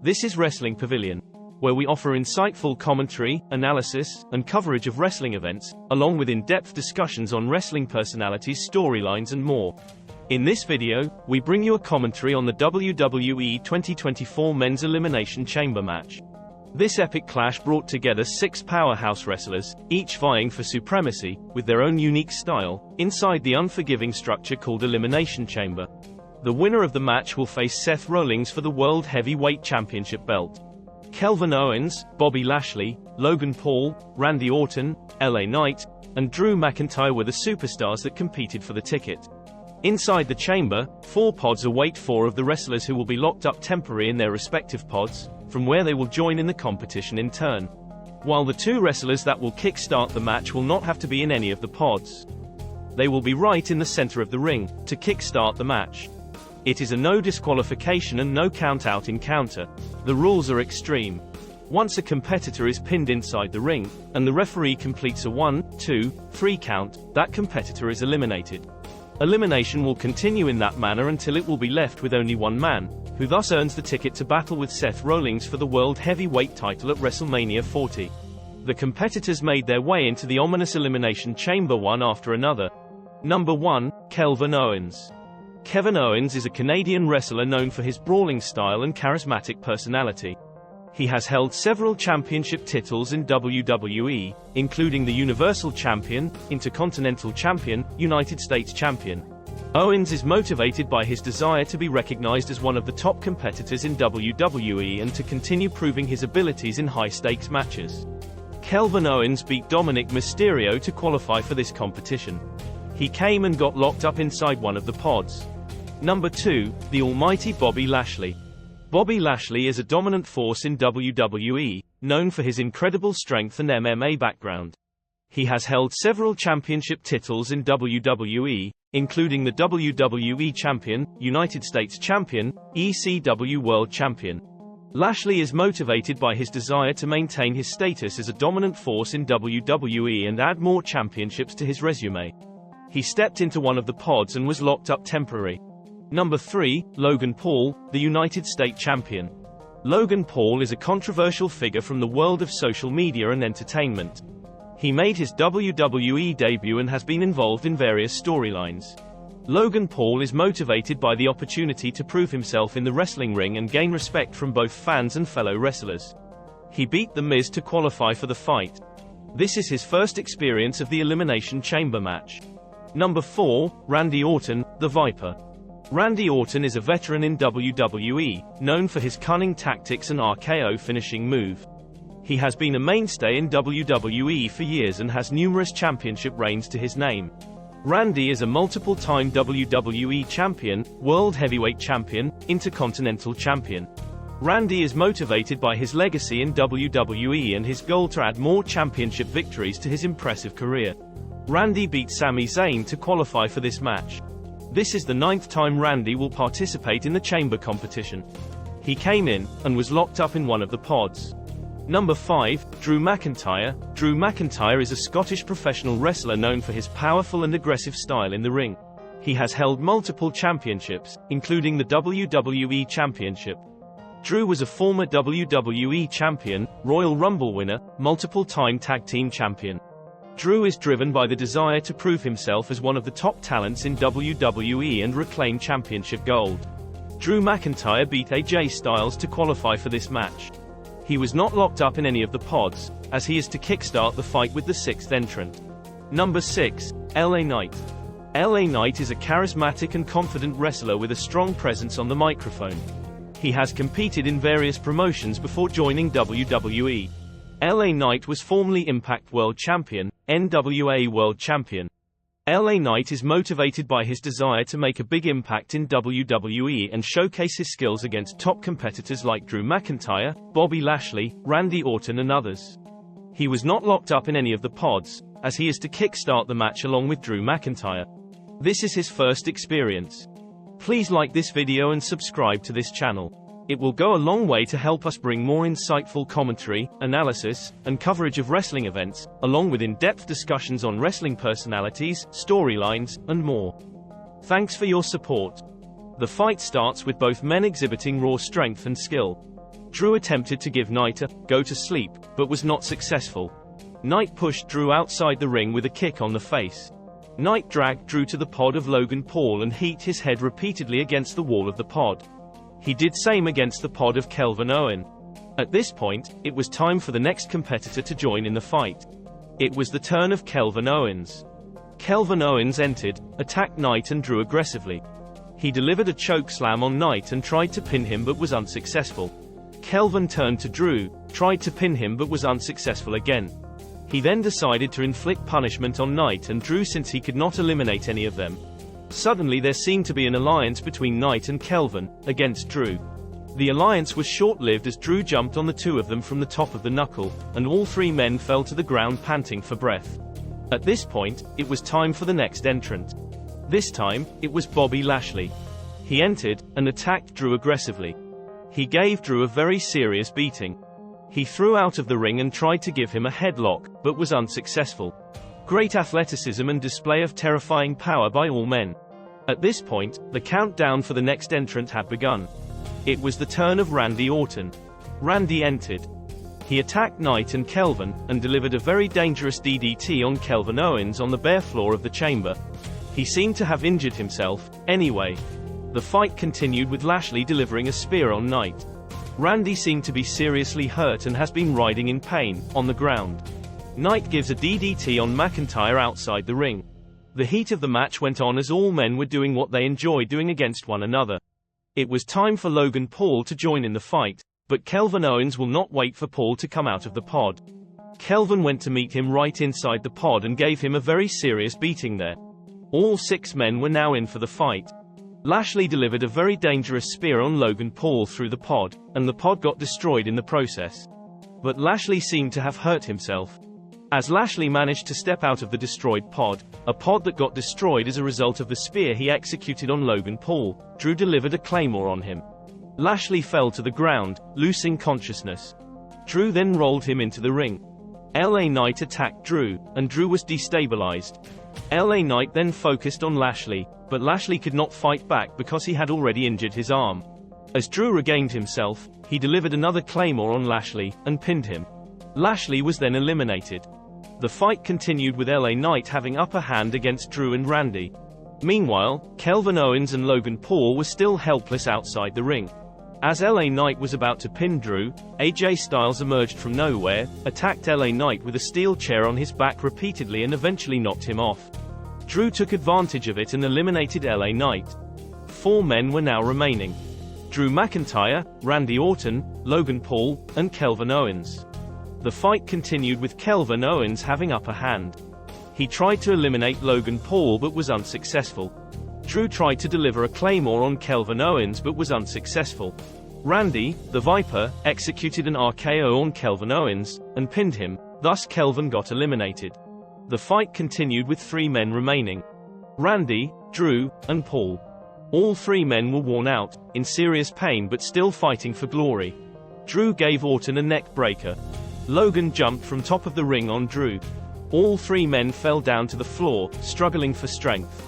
This is Wrestling Pavilion, where we offer insightful commentary, analysis, and coverage of wrestling events, along with in-depth discussions on wrestling personalities, storylines, and more. In this video, we bring you a commentary on the WWE 2024 Men's Elimination Chamber match. This epic clash brought together 6 powerhouse wrestlers, each vying for supremacy, with their own unique style, inside the unforgiving structure called Elimination Chamber. The winner of the match will face Seth Rollins for the World Heavyweight Championship belt. Kevin Owens, Bobby Lashley, Logan Paul, Randy Orton, LA Knight, and Drew McIntyre were the superstars that competed for the ticket. Inside the chamber, 4 pods await 4 of the wrestlers who will be locked up temporarily in their respective pods, from where they will join in the competition in turn. While the 2 wrestlers that will kick-start the match will not have to be in any of the pods. They will be right in the center of the ring, to kick-start the match. It is a no disqualification and no count-out encounter. The rules are extreme. Once a competitor is pinned inside the ring, and the referee completes a 1, 2, 3 count, that competitor is eliminated. Elimination will continue in that manner until it will be left with only one man, who thus earns the ticket to battle with Seth Rollins for the World Heavyweight title at Wrestlemania 40. The competitors made their way into the ominous Elimination Chamber one after another. Number 1, Kevin Owens. Kevin Owens is a Canadian wrestler known for his brawling style and charismatic personality. He has held several championship titles in WWE, including the Universal Champion, Intercontinental Champion, United States Champion. Owens is motivated by his desire to be recognized as one of the top competitors in WWE and to continue proving his abilities in high-stakes matches. Kevin Owens beat Dominic Mysterio to qualify for this competition. He came and got locked up inside one of the pods. Number 2, the almighty Bobby Lashley. Bobby Lashley is a dominant force in WWE, known for his incredible strength and MMA background. He has held several championship titles in WWE, including the WWE Champion, United States Champion, ECW World Champion. Lashley is motivated by his desire to maintain his status as a dominant force in WWE and add more championships to his resume. He stepped into one of the pods and was locked up temporarily. Number 3, Logan Paul, the United States Champion. Logan Paul is a controversial figure from the world of social media and entertainment. He made his WWE debut and has been involved in various storylines. Logan Paul is motivated by the opportunity to prove himself in the wrestling ring and gain respect from both fans and fellow wrestlers. He beat The Miz to qualify for the fight. This is his first experience of the Elimination Chamber match. Number 4, Randy Orton, the Viper. Randy Orton is a veteran in WWE, known for his cunning tactics and RKO finishing move. He has been a mainstay in WWE for years and has numerous championship reigns to his name. Randy is a multiple-time WWE Champion, World Heavyweight Champion, Intercontinental Champion. Randy is motivated by his legacy in WWE and his goal to add more championship victories to his impressive career. Randy beat Sami Zayn to qualify for this match. This is the 9th time Randy will participate in the chamber competition. He came in, and was locked up in one of the pods. Number 5, Drew McIntyre. Drew McIntyre is a Scottish professional wrestler known for his powerful and aggressive style in the ring. He has held multiple championships, including the WWE Championship. Drew was a former WWE Champion, Royal Rumble winner, multiple-time Tag Team Champion. Drew is driven by the desire to prove himself as one of the top talents in WWE and reclaim championship gold. Drew McIntyre beat AJ Styles to qualify for this match. He was not locked up in any of the pods, as he is to kickstart the fight with the 6th entrant. Number 6, LA Knight. LA Knight is a charismatic and confident wrestler with a strong presence on the microphone. He has competed in various promotions before joining WWE. LA Knight was formerly Impact World Champion, NWA World Champion. LA Knight is motivated by his desire to make a big impact in WWE and showcase his skills against top competitors like Drew McIntyre, Bobby Lashley, Randy Orton and others. He was not locked up in any of the pods, as he is to kickstart the match along with Drew McIntyre. This is his first experience. Please like this video and subscribe to this channel. It will go a long way to help us bring more insightful commentary, analysis, and coverage of wrestling events, along with in-depth discussions on wrestling personalities, storylines, and more. Thanks for your support. The fight starts with both men exhibiting raw strength and skill. Drew attempted to give Knight a go to sleep, but was not successful. Knight pushed Drew outside the ring with a kick on the face. Knight dragged Drew to the pod of Logan Paul and hit his head repeatedly against the wall of the pod. He did same against the pod of Kelvin Owen. At this point, it was time for the next competitor to join in the fight. It was the turn of Kelvin Owens. Kelvin Owens entered, attacked Knight and Drew aggressively. He delivered a chokeslam on Knight and tried to pin him but was unsuccessful. Kelvin turned to Drew, tried to pin him but was unsuccessful again. He then decided to inflict punishment on Knight and Drew since he could not eliminate any of them. Suddenly there seemed to be an alliance between Knight and Kelvin, against Drew. The alliance was short-lived as Drew jumped on the two of them from the top of the knuckle, and all three men fell to the ground panting for breath. At this point, it was time for the next entrant. This time, it was Bobby Lashley. He entered, and attacked Drew aggressively. He gave Drew a very serious beating. He threw out of the ring and tried to give him a headlock, but was unsuccessful. Great athleticism and display of terrifying power by all men. At this point, the countdown for the next entrant had begun. It was the turn of Randy Orton. Randy entered. He attacked Knight and Kelvin, and delivered a very dangerous DDT on Kelvin Owens on the bare floor of the chamber. He seemed to have injured himself, anyway. The fight continued with Lashley delivering a spear on Knight. Randy seemed to be seriously hurt and has been writhing in pain, on the ground. Knight gives a DDT on McIntyre outside the ring. The heat of the match went on as all men were doing what they enjoy doing against one another. It was time for Logan Paul to join in the fight, but Kelvin Owens will not wait for Paul to come out of the pod. Kelvin went to meet him right inside the pod and gave him a very serious beating there. All 6 men were now in for the fight. Lashley delivered a very dangerous spear on Logan Paul through the pod, and the pod got destroyed in the process. But Lashley seemed to have hurt himself. As Lashley managed to step out of the destroyed pod, a pod that got destroyed as a result of the spear he executed on Logan Paul, Drew delivered a claymore on him. Lashley fell to the ground, losing consciousness. Drew then rolled him into the ring. LA Knight attacked Drew, and Drew was destabilized. LA Knight then focused on Lashley, but Lashley could not fight back because he had already injured his arm. As Drew regained himself, he delivered another claymore on Lashley, and pinned him. Lashley was then eliminated. The fight continued with LA Knight having upper hand against Drew and Randy. Meanwhile, Kelvin Owens and Logan Paul were still helpless outside the ring. As LA Knight was about to pin Drew, AJ Styles emerged from nowhere, attacked LA Knight with a steel chair on his back repeatedly and eventually knocked him off. Drew took advantage of it and eliminated LA Knight. 4 men were now remaining: Drew McIntyre, Randy Orton, Logan Paul, and Kelvin Owens. The fight continued with Kelvin Owens having upper hand. He tried to eliminate Logan Paul but was unsuccessful. Drew tried to deliver a claymore on Kelvin Owens but was unsuccessful. Randy, the Viper, executed an RKO on Kelvin Owens, and pinned him, thus Kelvin got eliminated. The fight continued with 3 men remaining: Randy, Drew, and Paul. All 3 men were worn out, in serious pain but still fighting for glory. Drew gave Orton a neck breaker. Logan jumped from top of the ring on Drew. All 3 men fell down to the floor, struggling for strength.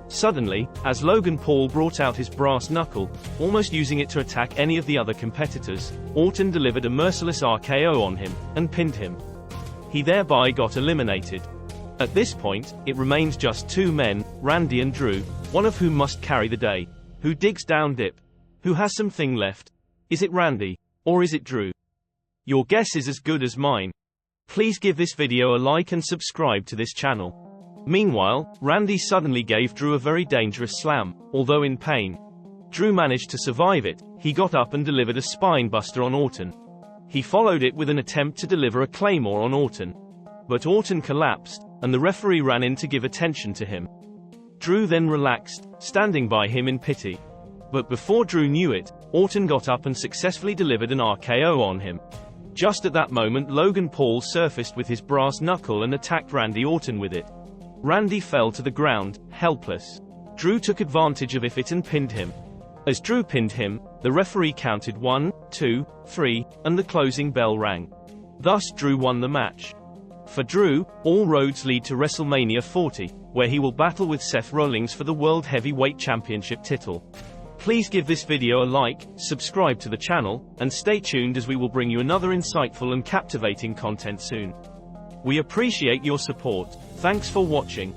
Suddenly, as Logan Paul brought out his brass knuckle, almost using it to attack any of the other competitors, Orton delivered a merciless RKO on him, and pinned him. He thereby got eliminated. At this point, it remains just 2 men, Randy and Drew, one of whom must carry the day. Who digs down deep? Who has something left? Is it Randy? Or is it Drew? Your guess is as good as mine. Please give this video a like and subscribe to this channel. Meanwhile, Randy suddenly gave Drew a very dangerous slam, although in pain. Drew managed to survive it. He got up and delivered a spine buster on Orton. He followed it with an attempt to deliver a claymore on Orton. But Orton collapsed, and the referee ran in to give attention to him. Drew then relaxed, standing by him in pity. But before Drew knew it, Orton got up and successfully delivered an RKO on him. Just at that moment, Logan Paul surfaced with his brass knuckle and attacked Randy Orton with it. Randy fell to the ground, helpless. Drew took advantage of it and pinned him. As Drew pinned him, the referee counted 1, 2, 3, and the closing bell rang. Thus Drew won the match. For Drew, all roads lead to WrestleMania 40, where he will battle with Seth Rollins for the World Heavyweight Championship title. Please give this video a like, subscribe to the channel, and stay tuned as we will bring you another insightful and captivating content soon. We appreciate your support. Thanks for watching.